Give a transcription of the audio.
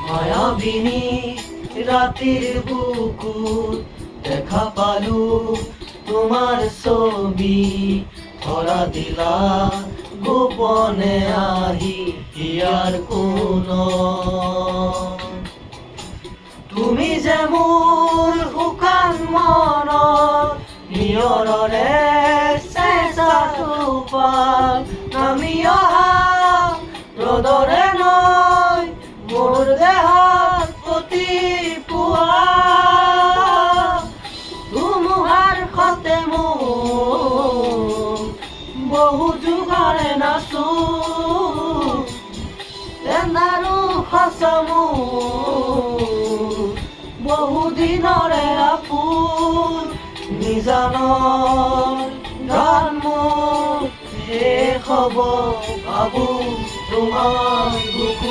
মায়াবিনী ৰাতেৰ বুকুত দেখা পালু তোমাৰ ছবি ধৰা দিলা গোপনে আহি হিয়াৰ কোন তুমি যে মোৰ শুকান মনৰ নিয়ৰৰে চেঁচা টোপাল নামি অহা ৰ'দৰে নৈ মোৰ দেহত প্ৰতি পুৱা ধুমুহাৰ সতে মোৰ বহু যুগৰে নাচো তেন্দাৰো সঁচমো বহুদিনৰে আপোন নিজানৰ জন্ম শেষ হ'ব ভাবো তোমাৰ বুকু